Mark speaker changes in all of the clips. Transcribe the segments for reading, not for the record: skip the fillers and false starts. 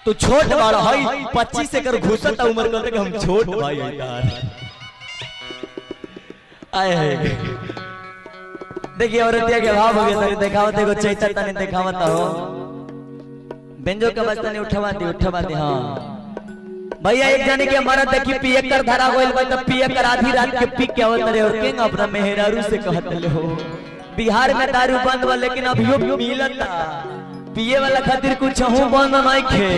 Speaker 1: तू छोट बड़ा है 25 से कर घुसता उम्र करते कि हम छोट भाई है यार। आए देखिए औरतिया के भाव हो गए तनी देखावत एगो चैता तनी देखावत हो बेंजो के बस तनी उठवा दी हां भैया एक जाने के मरद देखी पिए कर धरा होइल बा त पिए कर आधी रात के पी के आवत रे और किंग अपना मेहरारू से कहत ले हो बिहार में दारू बंद बा लेकिन अभियो मिलता पिए वाला खातिर कुछ हूं बंद नहीं खे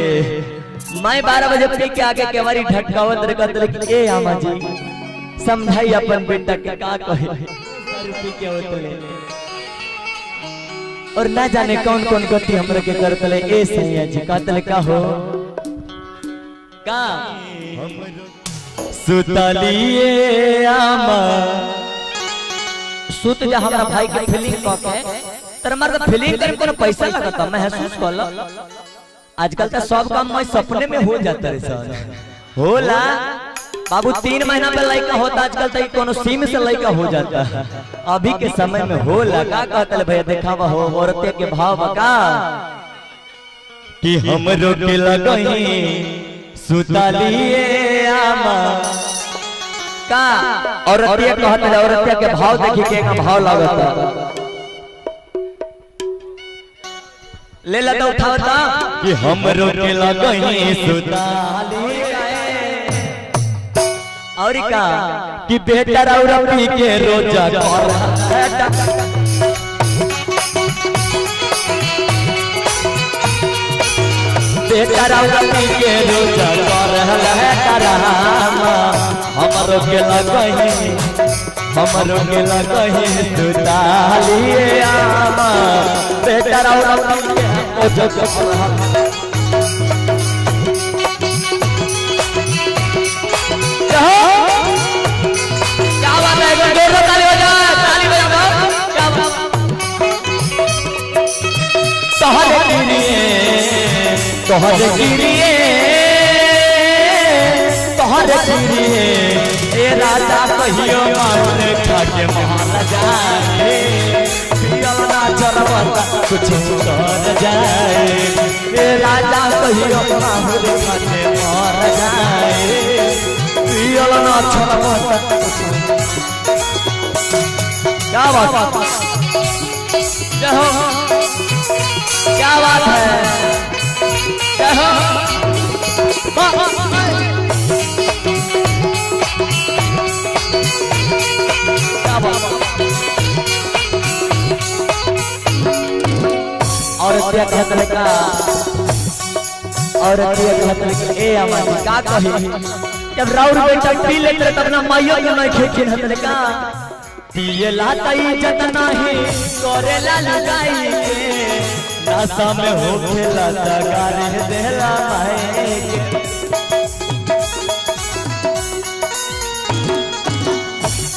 Speaker 1: मैं 12 बजे पी के आके केवारी ढटकावत रे कहत ले ए आमा जी समझाई अपन बेटा के का कहे दारू पी के आवत ले और ना जाने कौन कौन गति हमरे के करत ले ए सैया जी कहत ले का हो का सुतलिए आमा सुत जा हमरा भाई के फीलिंग क के तर मर्द फीलिंग करे कोनो पैसा लगता महसूस कर लो आजकल तो सब काम मैं सपने में हो जाता रे सर होला बाबू 3 महीना में लड़का होता आजकल तो कोनो सीम से लड़का हो जाता अभी के समय में होला का कहतले भैया देखावा हो औरते के भाव का कि हमरो के लगही सुतलिए आमा का औरतिया कहत है औरतिया के भाव देखी के का भाव लागत ले ला तो उठावता कि हमरो के लगही सुतलिए और का कि बेटा और पी के रोजा कर बेटा राउती के रोजा कर है करामा हमरो के लगही सुतालिए आमा बेटा राउती के रोजा कर क्या बात है जोरदार ताली बजा क्या बात तोहरे गिरिए ए राजा कहियो मार खाके महल जाए पियल ना चरवता कुछ कर जाए ए राजा कहियो मार खाके मर जाए पियल ना चरवता क्या बात क्या बात है और क्या कहत लगा और क्या कहत लगा ए अम्मा जी का कही जब राउर बेटा पी लेते तब ना माइयो के नहीं खेखिन हत लगा दिए लाता इज्जत नहीं करेला लगाई के नशा में हो खेला गारे देला माए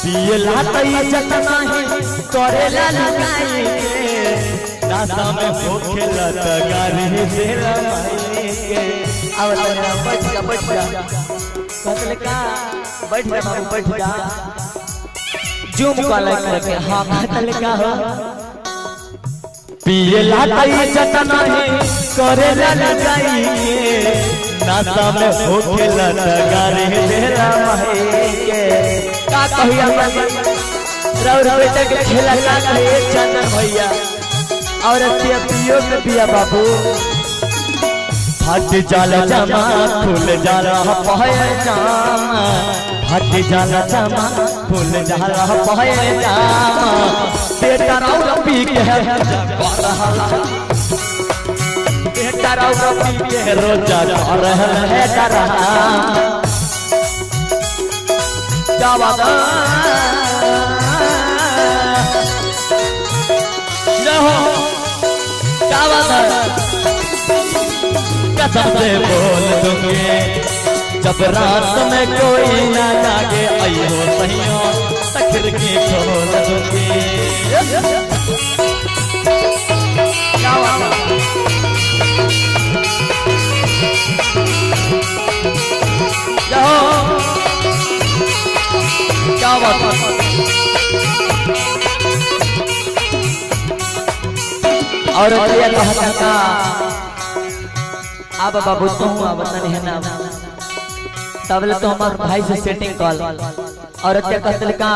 Speaker 1: दिए लाता इज्जत नहीं करेला लगाई के नशा में हो खेला गारे देला माए के आवला बैठ जा कहले का बैठ जा बाबू बैठ जा जूम का लाइक करके हां कहले का हो पिए लाता इज्जत नहीं करेला लगाई के नशा में हो खेला गारे देला माए के का कहिया राउर बेटा के खेला का कहे चंदन भैया और पियो के पिया बाबू फट जाला जमा फूल जाला पहे जामा फट जाला जमा फूल जाला पहे जामा बेटा राउर पी के बेटा राउर पी के रोजा कर है डरा क्या बात क्या बात है कसम से बोल दूंगे जब रात में कोई ना जागे आइयो सहियो तखर की खोल दूंगी क्या बात क्या बात और ये कहता अब बाबू तू बता नहीं है ना तबले तो हमारे भाई से सेटिंग कॉल और क्या कहते का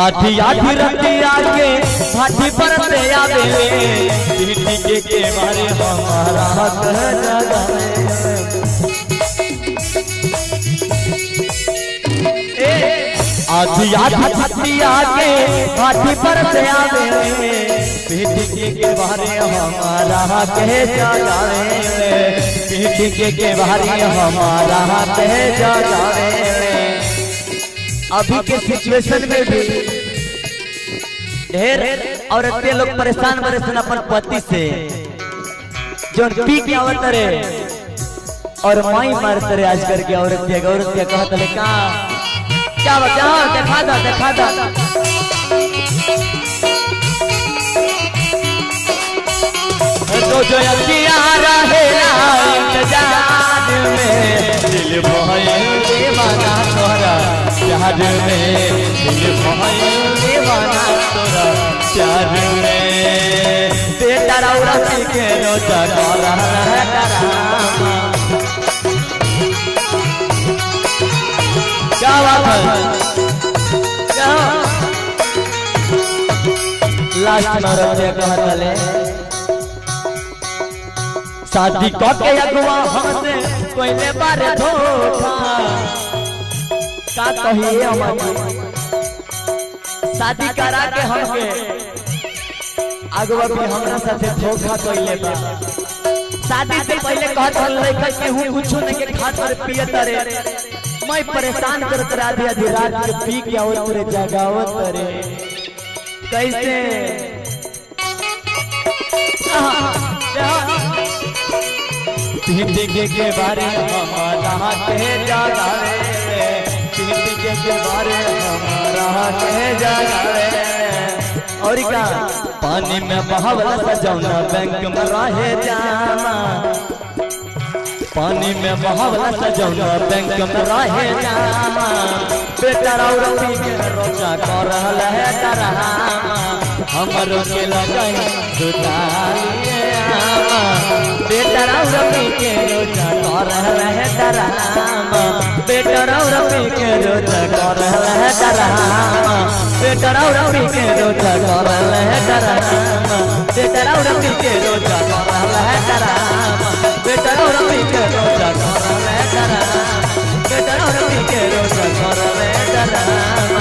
Speaker 1: आधी आधी रत्ती आके भाटी पर से आवे पीठी के बारे हमारा हक आधी आधी रत्ती आके भाटी पर से आवे पीठी के बारे हमारा हक जगावे पीठी के बारे हमारा हक जगावे। अभी के सिचुएशन में भी ढेर औरतें लोग परेशान अपन पति से जो पी के आवत रे और माई मारत रे। आज करके औरत के कहत ले का क्या बता देखा दा तो जो अखियां रहेला इंतजार में दिल भइल दीवाना तोरा प्यार में दिल भइल दीवाना तोरा प्यार में बेटा रौरा के रोजा करा करामा। क्या बात है लास्ट में रोजे कहतले शादी के अगुआ हमसे कोई बारे धोखा का कहिए हमारी शादी करा के हमके अगुआ भी हमरा साथे धोखा कइले बा। शादी से पहले कहत रहले कि हूं कुछ नहीं के खातर पियत रे मैं परेशान करत आधी आधी रात के पी के आवत रे जगावत रे कैसे पीठी के बारे हमारा के जगावे पीठी के बारे हमारा के जगावे। और का पानी में बहावला सजौना बैंक में रहे जाना पानी में बहावला सजौना बैंक में रहे जाना बेटा रौरती के रोजा कर रहल है डरामा हमरो के लगाई दुतालिए आमा बेटा रौरती के रोजा कर रहल है डरामा बेटा रौरती के रोजा कर रहल है डरामा बेटा रौरती के रोजा कर रहल है डरामा बेटा रौरती के रोजा कर रहल है डरामा बेटा रौरती के रोजा कर रहल है डरामा बेटा रौरती के रोजा कर रहल है डरामा।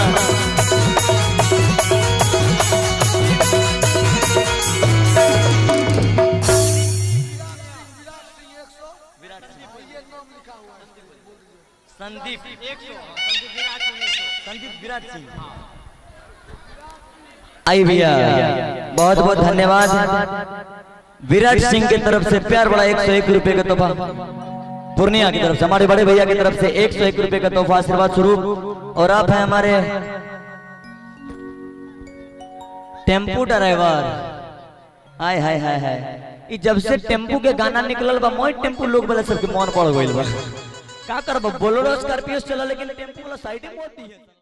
Speaker 1: संदीप विराट सिंह आई भैया बहुत बहुत धन्यवाद। विराट सिंह की तरफ से प्यार बड़ा 101 रुपए का तोहफा पूर्णिया की तरफ से हमारे बड़े भैया की तरफ से 101 रुपए का तोहफा आशीर्वाद स्वरूप। और आप हैं हमारे टेम्पू ड्राइवर हाय हाय हाय हाय जब से टेम्पू के गाना निकलल बा मोय टेम्पू लोग वाला सबके मन पड़ गइल बा का करब बोलेरो स्कॉर्पियो चला लेकिन टेम्पू वाला साइड में होती है।